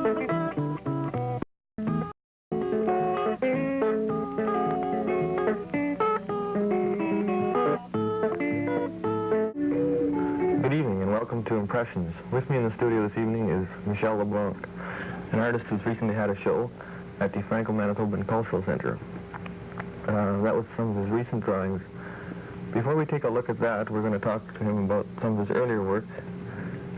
Good evening and welcome to Impressions. With me in the studio this evening is Michel LeBlanc, an artist who's recently had a show at the Franco-Manitoban Cultural Centre. That was some of his recent drawings. Before we take a look at that, we're going to talk to him about some of his earlier work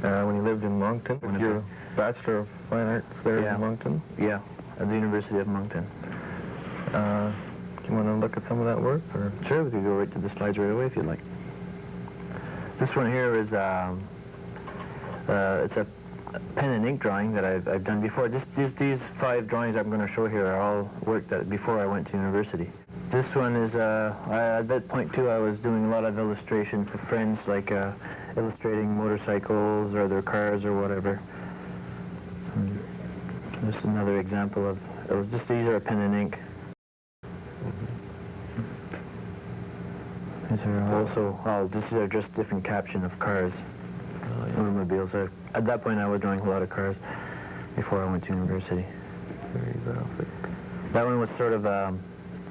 when he lived in Moncton. With your Bachelor of Fine Arts there in Moncton? Yeah, at the University of Moncton. Do you want to look at some of that work? Or? Sure, we could go right to the slides right away if you'd like. This one here is it's a pen and ink drawing that I've done before. These 5 drawings I'm going to show here are all work that before I went to university. This one is, at that point too, I was doing a lot of illustration for friends, like illustrating motorcycles or their cars or whatever. Just another example of, these are a pen and ink. These are also, these are just different caption of cars, automobiles. At that point I was drawing a lot of cars before I went to university. Very graphic. That one was sort of, I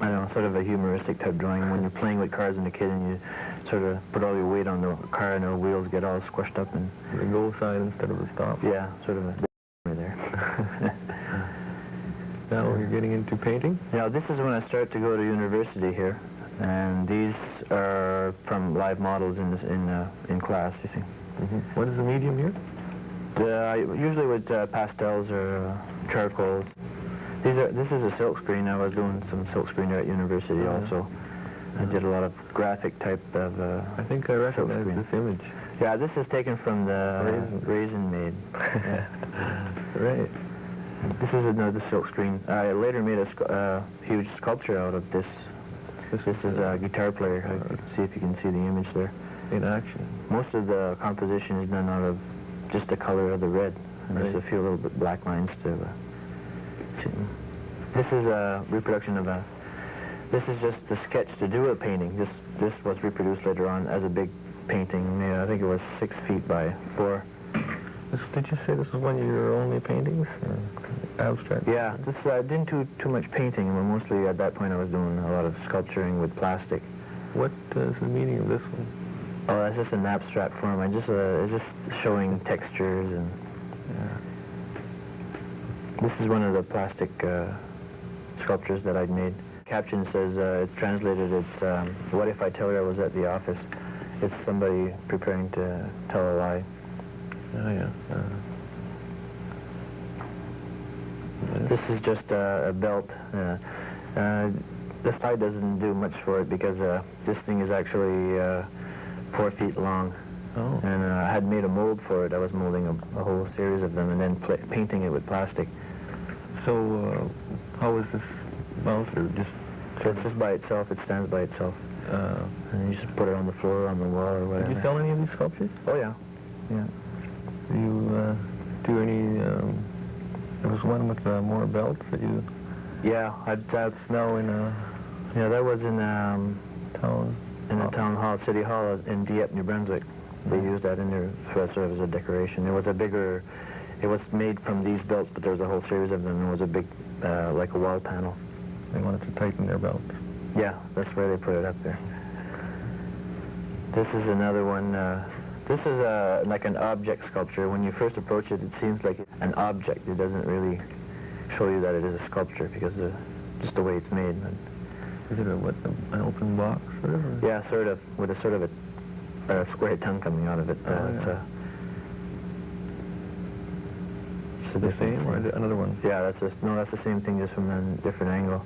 don't know, sort of a humoristic type drawing when you're playing with cars and a kid and you sort of put all your weight on the car and the wheels get all squished up and... The go sign instead of the stop. Yeah, sort of a there. Now you're getting into painting? Yeah, this is when I start to go to university here. And these are from live models in class, you see. Mm-hmm. What is the medium here? Usually with pastels or charcoals. This is a silk screen. I was doing some silk screen there at university also. I did a lot of graphic type of I think I recognize this image. Yeah, this is taken from the Raisin Maid. Right. This is another silk screen. I later made a huge sculpture out of this. This is a guitar player. I can see if you can see the image there. In action. Most of the composition is done out of just the color of the red. And there's a few little bit black lines to see. This is a reproduction of this is just the sketch to do a painting. This was reproduced later on as a big painting. I think it was 6 feet by 4. Did you say this was one of your only paintings? Abstract? Yeah, I didn't do too much painting, but mostly at that point I was doing a lot of sculpturing with plastic. What is the meaning of this one? Oh, that's just an abstract form. It's just showing textures and... This is one of the plastic sculptures that I'd made. Caption says, it's translated, it's, what if I tell her I was at the office? It's somebody preparing to tell a lie. Oh, yeah. This is just a belt. This tie doesn't do much for it because this thing is actually 4 feet long. Oh. And I had made a mold for it. I was molding a whole series of them and then painting it with plastic. So, how is this mounted? It's just by itself. It stands by itself. And you just put it on the floor, on the wall, or whatever. Did you sell any of these sculptures? Oh, yeah. Yeah. Do you do any... there was one with more belts that you... Yeah, that's now in yeah, that was in town. In the town hall, city hall in Dieppe, New Brunswick. They used that in there sort of as a decoration. It was a bigger... It was made from these belts, but there was a whole series of them. It was a big, like a wall panel. They wanted to tighten their belts. Yeah, that's where they put it up there. This is another one. This is like an object sculpture. When you first approach it, it seems like an object. It doesn't really show you that it is a sculpture because just the way it's made. Is it an open box? Sort of? Yeah, sort of, with a sort of a square tongue coming out of it. It's the same or another one? Yeah, that's the same thing, just from a different angle.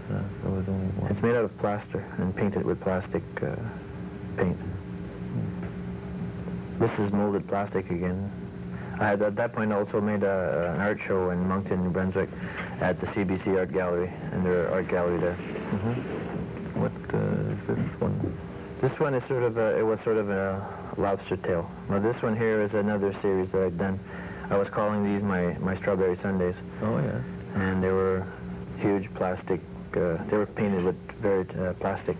There was only one. It's made out of plaster and painted with plastic paint. This is molded plastic again. I had at that point also made an art show in Moncton, New Brunswick, at the CBC Art Gallery, and their art gallery there. Mm-hmm. What is this one? This one is sort of it was sort of a lobster tail. Now this one here is another series that I'd done. I was calling these my strawberry sundaes. Oh yeah. And they were huge plastic. They were painted with very plastic.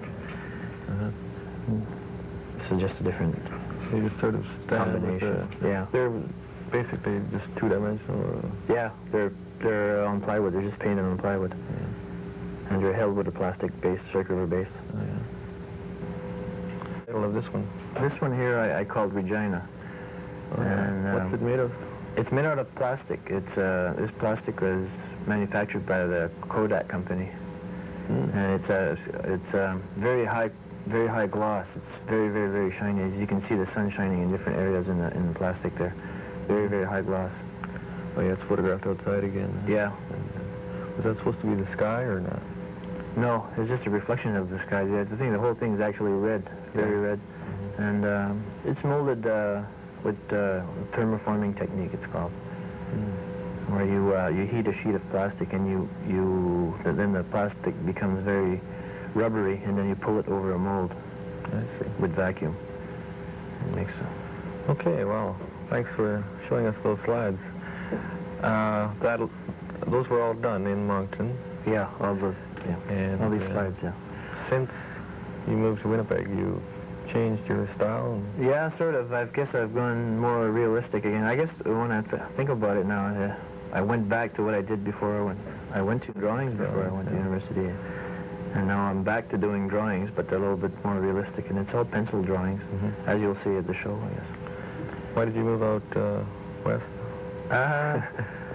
This is just a different They just sort of stand combination. Yeah. They're basically just two-dimensional? Yeah, they're on plywood. They're just painted on plywood. Yeah. And they're held with a plastic base, circular base. Oh, yeah. Title of this one? This one here I called Regina. Oh, and, what's it made of? It's made out of plastic. It's this plastic was manufactured by the Kodak company, and it's very high gloss. It's very shiny. As you can see, the sun shining in different areas in the plastic there. Very high gloss. Oh yeah, it's photographed outside again. Yeah. Was that supposed to be the sky or not? No, it's just a reflection of the sky. The whole thing is actually red, very red, and it's molded with thermoforming technique. It's called, where you heat a sheet of plastic and then the plastic becomes very rubbery, and then you pull it over a mold. I see. With vacuum. It makes Okay, well, thanks for showing us those slides. Those were all done in Moncton. Yeah, all those. Yeah. And all these slides. Yeah. Since you moved to Winnipeg, you changed your style? Yeah, sort of. I guess I've gone more realistic again. I guess when I think about it now, I went back to what I did before I went to drawings before I went to university. And now I'm back to doing drawings, but they're a little bit more realistic, and it's all pencil drawings, as you'll see at the show, I guess. Why did you move out west?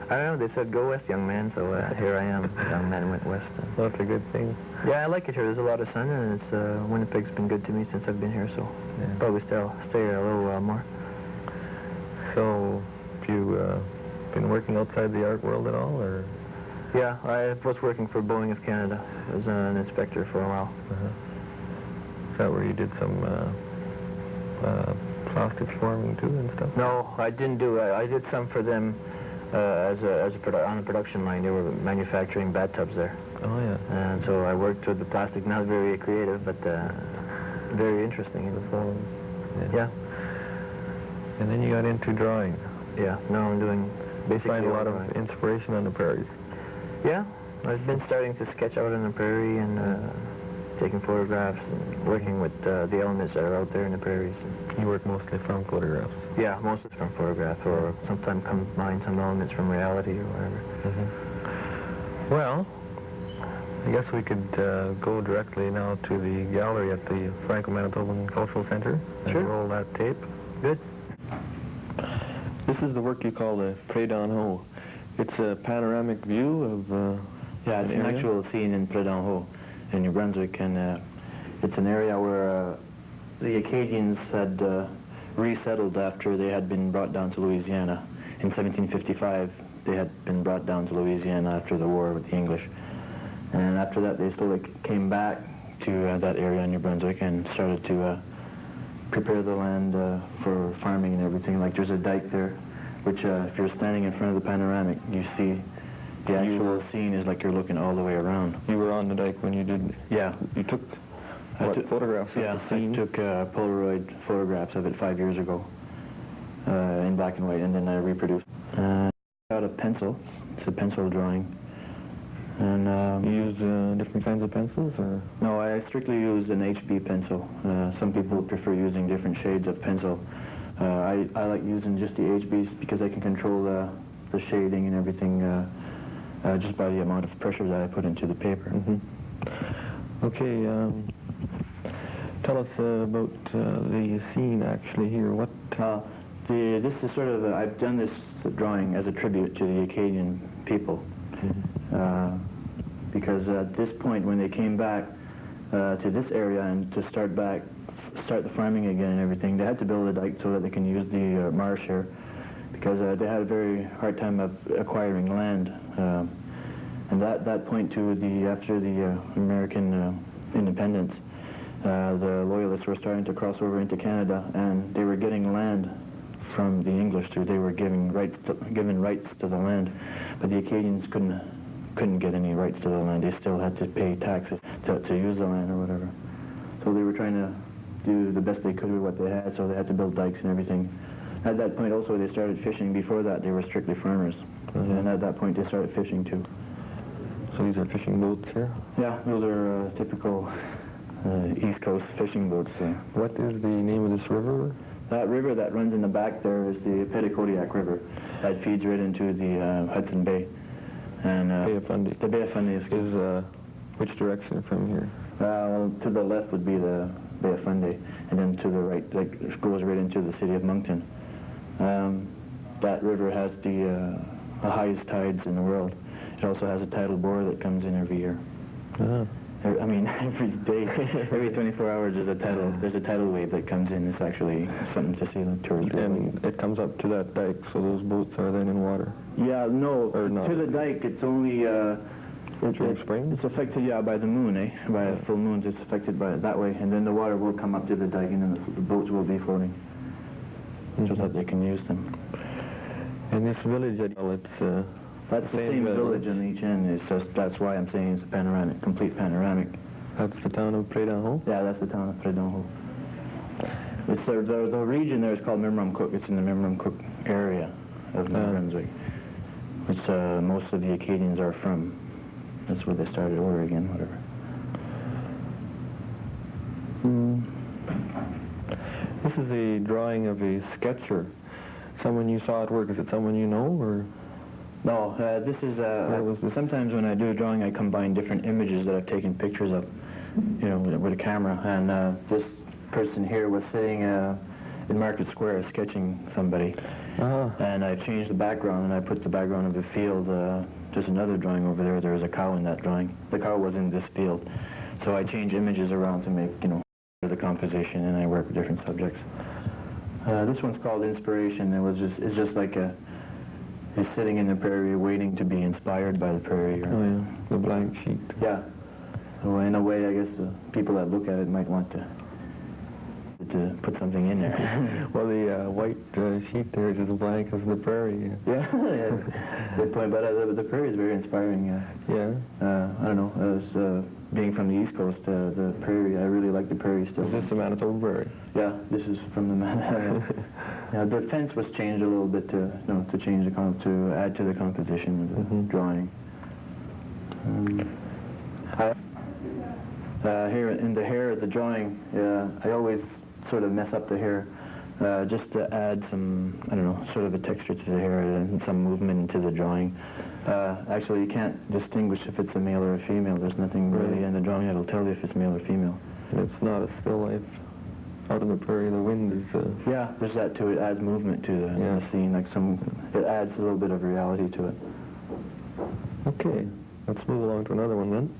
I don't know, they said go west, young man, so here I am. Young man went west. Well, that's a good thing. Yeah, I like it here. There's a lot of sun, and it's Winnipeg's been good to me since I've been here, so probably stay here a little while more. So, have you been working outside the art world at all, or? Yeah, I was working for Boeing of Canada. I was an inspector for a while. Is that where you did some plastics forming too and stuff? No, I didn't do it. I did some for them on a production line. They were manufacturing bathtubs there. Oh yeah. And so I worked with the plastic. Not very creative, but very interesting. Yeah. And then you got into drawing. Yeah. Now I'm doing basically find a lot of drawing. inspiration on the prairies. Yeah, I've been starting to sketch out on the prairie and taking photographs and working with the elements that are out there in the prairies. You work mostly from photographs? Yeah, mostly from photographs, or sometimes combine some elements from reality or whatever. Well, I guess we could go directly now to the gallery at the Franco-Manitoban Cultural Center and roll that tape. Good. This is the work you call the Près d'en Haut. It's a panoramic view of yeah, it's an actual scene in Près d'en Haut in New Brunswick, and it's an area where the Acadians had resettled after they had been brought down to Louisiana. In 1755, they had been brought down to Louisiana after the war with the English. And after that, they slowly came back to that area in New Brunswick and started to prepare the land for farming and everything. Like there's a dike there, which if you're standing in front of the panoramic, you see the actual scene is like you're looking all the way around. You were on the dike when you did? Yeah. You took photographs of the scene? I took Polaroid photographs of it 5 years ago in black and white, and then I reproduced. Out a pencil. It's a pencil drawing. And you use different kinds of pencils, or? No, I strictly use an HB pencil. Some people prefer using different shades of pencil. I like using just the HBs because I can control the shading and everything just by the amount of pressure that I put into the paper. Okay, tell us about the scene actually here. What? This is sort of I've done this drawing as a tribute to the Acadian people, because at this point when they came back to this area and to start the farming again and everything, they had to build a dike so that they can use the marsh here, because they had a very hard time of acquiring land. And that point to after the American independence, the Loyalists were starting to cross over into Canada, and they were getting land from the English too. They were given rights to the land, but the Acadians couldn't get any rights to the land. They still had to pay taxes to use the land or whatever. So they were trying to do the best they could with what they had, so they had to build dikes and everything. At that point also they started fishing. Before that they were strictly farmers, and at that point they started fishing too. So these are fishing boats here? Yeah, those are typical East Coast fishing boats. What is the name of this river? That river that runs in the back there is the Petitcodiac River that feeds right into the Hudson Bay. And Bay of Fundy. The Bay of Fundy is which direction from here? Well, to the left would be the Bay of Fundy, and then to the right, that goes right into the city of Moncton. That river has the highest tides in the world. It also has a tidal bore that comes in every year. I mean, every day, every 24 hours there's a tidal wave that comes in. It's actually something to see on tours. And it comes up to that dike, so those boats are then in water? Yeah, no, or not? To the dike it's only... during spring? It's affected, yeah, by the moon, by full moons. It's affected by it that way, and then the water will come up to the dike, and then the boats will be floating, so that they can use them. And this village, it's... That's the same village on each end. It's just, that's why I'm saying it's a panoramic, complete panoramic. That's the town of Pré-d'Enhaut? Yeah, that's the town of Pré-d'Enhaut. It's the region there is called Memramcook. It's in the Memramcook area of New Brunswick, which most of the Acadians are from. That's where they started, Oregon, whatever. This is a drawing of a sketcher. Someone you saw at work. Is it someone you know, or...? No, this is, sometimes when I do a drawing I combine different images that I've taken pictures of, you know, with a camera, and this person here was sitting in Market Square sketching somebody, and I changed the background, and I put the background of the field, just another drawing over there. There was a cow in that drawing. The cow was in this field, so I change images around to make, you know, the composition, and I work with different subjects. This one's called Inspiration. It's just like he's sitting in the prairie waiting to be inspired by the prairie. The blank sheet. Yeah. So in a way, I guess the people that look at it might want to put something in there. Well, the white sheet there is as blank as the prairie. Yeah, good point. But the prairie is very inspiring. I don't know. As being from the East Coast, the prairie, I really like the prairie still. Is this the Manitoba prairie? Yeah, this is from the Manitoba. Yeah, the fence was changed a little bit to change to add to the composition of the drawing. Here in the hair of the drawing, I always sort of mess up the hair, just to add some, I don't know, sort of a texture to the hair and some movement into the drawing. Actually, you can't distinguish if it's a male or a female. There's nothing really in the drawing that'll tell you if it's male or female. It's not a still life. Out in the prairie, the wind is... Yeah, there's that too. It adds movement to the scene, like it adds a little bit of reality to it. Okay, let's move along to another one then.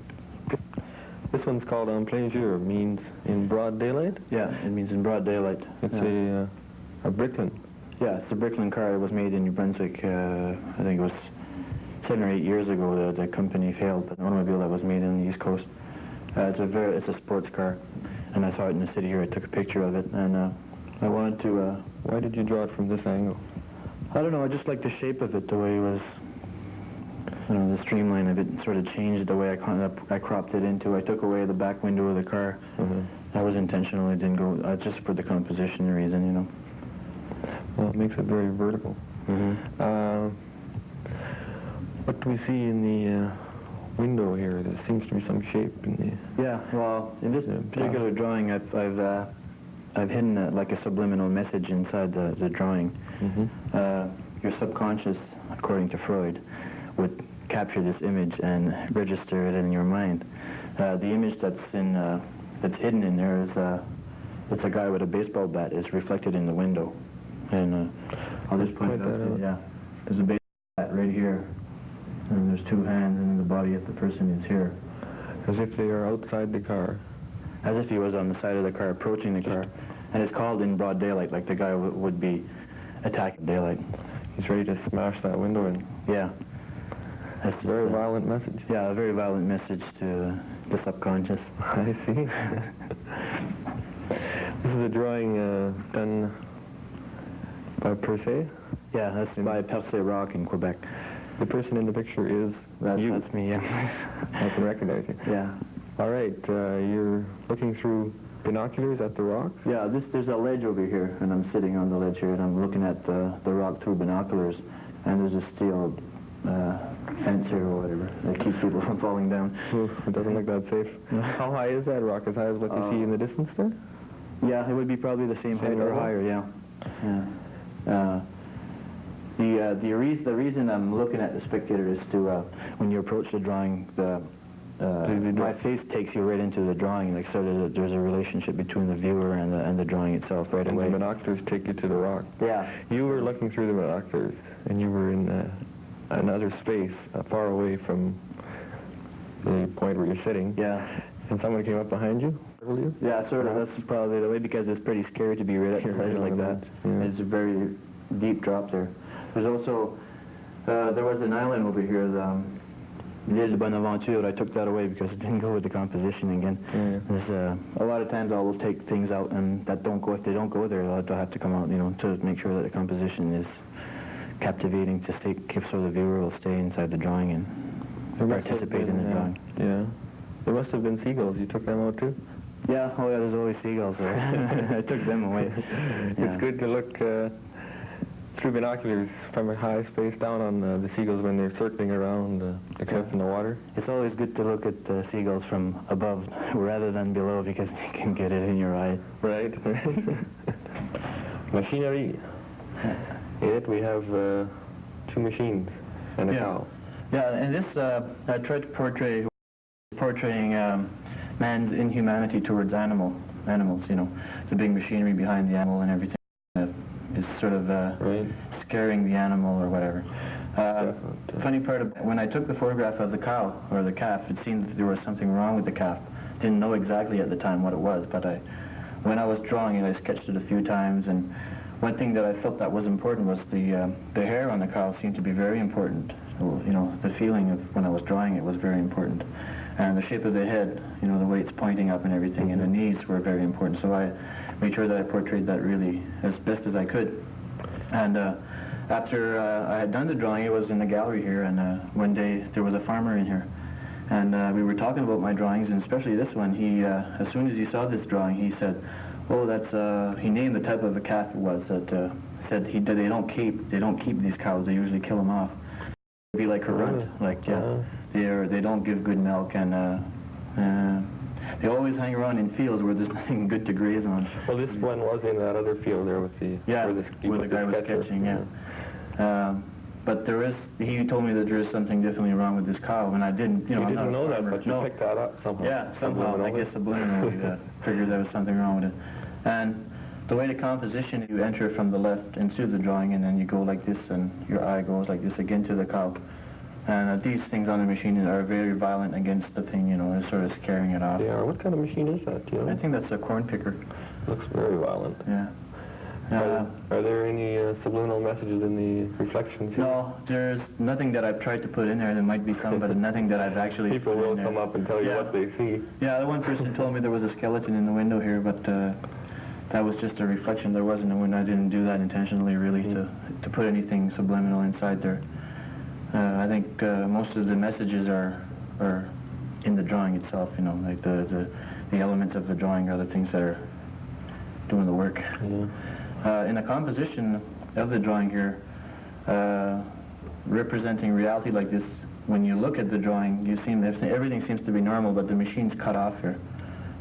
This one's called En plein jour, means in broad daylight? Yeah, it means in broad daylight. It's a Bricklin. Yeah, it's a Bricklin car. It was made in New Brunswick, I think it was 7 or 8 years ago. The company failed, but an automobile that was made on the East Coast. It's a sports car. And I saw it in the city here. I took a picture of it, and I wanted to... Why did you draw it from this angle? I don't know, I just liked the shape of it, the way it was... You know, the streamline of it sort of changed the way I cropped it into. I took away the back window of the car. That was intentional. I didn't go... just for the composition reason, you know. Well, it makes it very vertical. What do we see in the... window here? There seems to be some shape in the... Yeah, well, in this particular drawing, I've hidden like a subliminal message inside the drawing. Your subconscious, according to Freud, would capture this image and register it in your mind. The image that's hidden in there is it's a guy with a baseball bat. It's reflected in the window, and I'll just point that out. Yeah, there's a baseball bat right here. And there's two hands, and the body of the person is here. As if they are outside the car. As if he was on the side of the car, approaching the car. And it's called in broad daylight, like the guy would be attacking daylight. He's ready to smash that window in. Yeah. That's a very violent message. Yeah, a very violent message to the subconscious. I see. This is a drawing done by Percé? Yeah, that's by Percé Rock in Quebec. The person in the picture is you. That's me, yeah. I can recognize you. Yeah. All right, you're looking through binoculars at the rock? Yeah, there's a ledge over here, and I'm sitting on the ledge here, and I'm looking at the rock through binoculars, and there's a steel fence here or whatever that keeps people from falling down. It doesn't look that safe. How high is that rock? As high as what you see in the distance there? Yeah, it would be probably the same height or higher, yeah. The reason I'm looking at the spectator is to, when you approach the drawing, my face takes you right into the drawing, like so there's a relationship between the viewer and the drawing itself right away. And the binoculars take you to the rock. Yeah. You were looking through the binoculars, and you were in another space, far away from the point where you're sitting. Yeah. And someone came up behind you? Yeah, sort of. That's probably the way, because it's pretty scary to be right at your ledge like that. Yeah. It's a very deep drop there. There's also, there was an island over here, L'Île de Bonaventure. I took that away because it didn't go with the composition again. Yeah. There's, a lot of times I will take things out and that don't go, if they don't go there, they'll have to come out, you know, to make sure that the composition is captivating to stay, so the viewer will stay inside the drawing and participate in the drawing. Yeah. There must have been seagulls. You took them out too? Yeah, oh yeah, there's always seagulls there. I took them away. It's good to look through binoculars from a high space down on the seagulls when they're circling around the cliff in the water. It's always good to look at the seagulls from above rather than below, because you can get it in your eye. Right. Machinery. In it we have 2 machines and a cow. Yeah, and this, I tried to portraying man's inhumanity towards animals, you know, the big machinery behind the animal and everything is sort of scaring the animal or whatever. The funny part of when I took the photograph of the cow or the calf, it seemed that there was something wrong with the calf. Didn't know exactly at the time what it was, but when I was drawing it, I sketched it a few times, and one thing that I felt that was important was the hair on the cow seemed to be very important. You know, the feeling of when I was drawing it was very important. And the shape of the head, you know, the way it's pointing up and everything, and the knees were very important. So I made sure that I portrayed that really as best as I could. And after I had done the drawing, it was in the gallery here, and one day there was a farmer in here. And we were talking about my drawings, and especially this one. He, as soon as he saw this drawing, he said, "Oh, that's," he named the type of a calf it was, that said they don't keep these cows, they usually kill them off. It'd be like a runt, like, they don't give good milk, and they always hang around in fields where there's nothing good to graze on. Well, this one was in that other field there with the... Yeah, where the guy was sketching, but he told me that there is something definitely wrong with this cow, and I didn't, you know, You didn't know that, farmer. but you picked that up somehow. Yeah, somehow, I guess subliminally, figured there was something wrong with it. And the way the composition, you enter from the left into the drawing, and then you go like this, and your eye goes like this again to the cow. And these things on the machine are very violent against the thing, you know, it's sort of scaring it off. Yeah, what kind of machine is that, do you know? I think that's a corn picker. Looks very violent. Yeah. Are there any subliminal messages in the reflections here? No, there's nothing that I've tried to put in there. There might be some, but nothing that I've actually People put will in there. come up and tell you what they see. Yeah, the one person told me there was a skeleton in the window here, but that was just a reflection. There wasn't a window. I didn't do that intentionally, really, to put anything subliminal inside there. I think most of the messages are in the drawing itself, you know, like the elements of the drawing are the things that are doing the work. Yeah. In the composition of the drawing here, representing reality like this, when you look at the drawing, everything seems to be normal, but the machine's cut off here.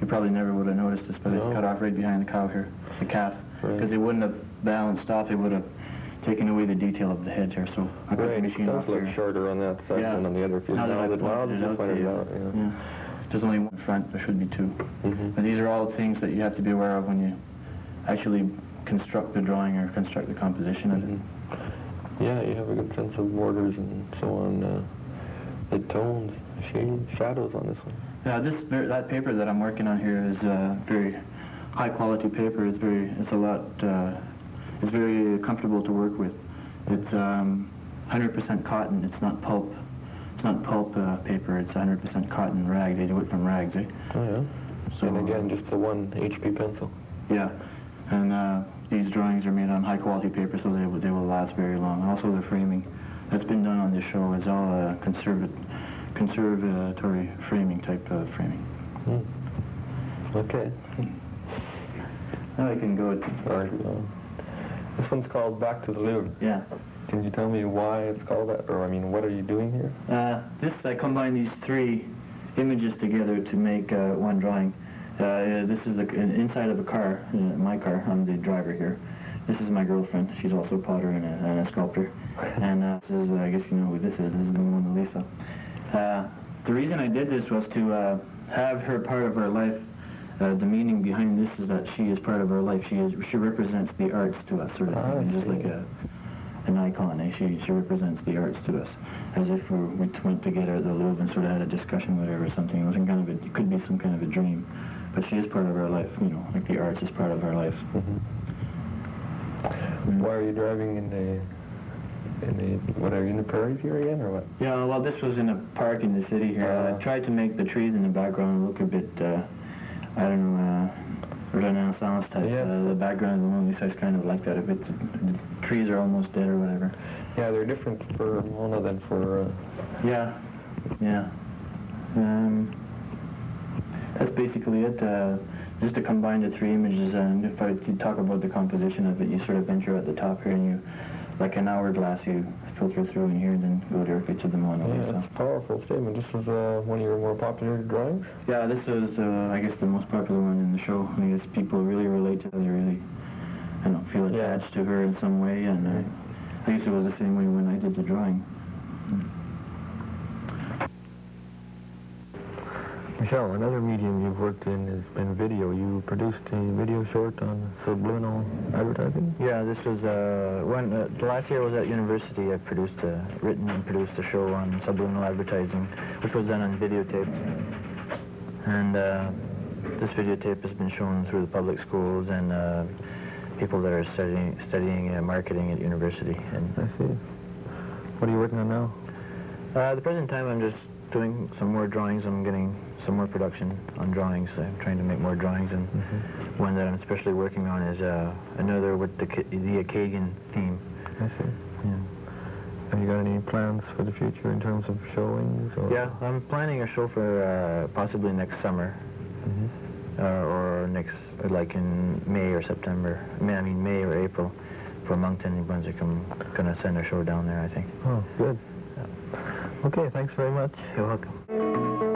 You probably never would have noticed this, but it's cut off right behind the cow here, the calf, because they wouldn't have balanced off. They would have taken away the detail of the head here. So I put the machine off here. It does look shorter on that side than on the other field. Now that I pointed it out, yeah. There's only one front. There should be 2. But these are all things that you have to be aware of when you actually construct the drawing or construct the composition of it. Yeah, you have a good sense of borders and so on, the tones, shades, shadows on this one. Yeah, that paper that I'm working on here is very high quality paper. It's very comfortable to work with. It's 100% cotton. It's not pulp. It's not pulp paper. It's 100% cotton rag. They do it from rags, eh? Oh yeah. So, and again, just the 1 HP pencil. Yeah, and these drawings are made on high quality paper, so they will last very long. And also the framing that's been done on this show is all conservatory framing type of framing. Okay. Now I can go. This one's called Back to the Louvre. Yeah. Can you tell me why it's called that, or I mean, what are you doing here? I combine these 3 images together to make one drawing. This is the inside of a car, my car. I'm the driver here. This is my girlfriend. She's also a potter and a sculptor. And this is, I guess you know who this is. This is the Mona Lisa. The reason I did this was to have her part of our life. The meaning behind this is that she is part of our life. She represents the arts to us, sort of thing, just like an icon. She represents the arts to us, as if we went together at the Louvre and sort of had a discussion with her or something. It wasn't it could be some kind of a dream, but she is part of our life. You know, like the arts is part of our life. Why are you driving in what are you in the prairie here again, or what? Yeah, well, this was in a park in the city here. I tried to make the trees in the background look a bit, I don't know, Renaissance type. Yeah. The background of the Mona Lisa is kind of like that. A bit, the trees are almost dead or whatever. Yeah, they're different for Mona than for... Yeah. That's basically it. Just to combine the three images, and if I talk about the composition of it, you sort of enter at the top here, and you, like an hourglass, you filter through in here, and then go directly to the Mona Lisa. Yeah, that's a powerful statement. This is one of your more popular drawings? Yeah, this is, I guess, the most popular one in the show. I guess people really relate to it. They really, I don't feel attached to her in some way, and I guess it was the same way when I did the drawing. Michel, another medium you've worked in has been video. You produced a video short on subliminal advertising? Yeah, this was the last year I was at university. I written and produced a show on subliminal advertising, which was done on videotape. And this videotape has been shown through the public schools and people that are studying marketing at university. And I see. What are you working on now? At the present time, I'm just doing some more drawings. I'm getting some more production on drawings. I'm trying to make more drawings, and one that I'm especially working on is another with the Acadian theme. I see. Yeah. Have you got any plans for the future in terms of showings? Or? Yeah, I'm planning a show for possibly next summer, or next, like in May or September. I mean May or April, for Moncton, New Brunswick. I'm gonna send a show down there, I think. Oh, good. Yeah. Okay, thanks very much. You're welcome.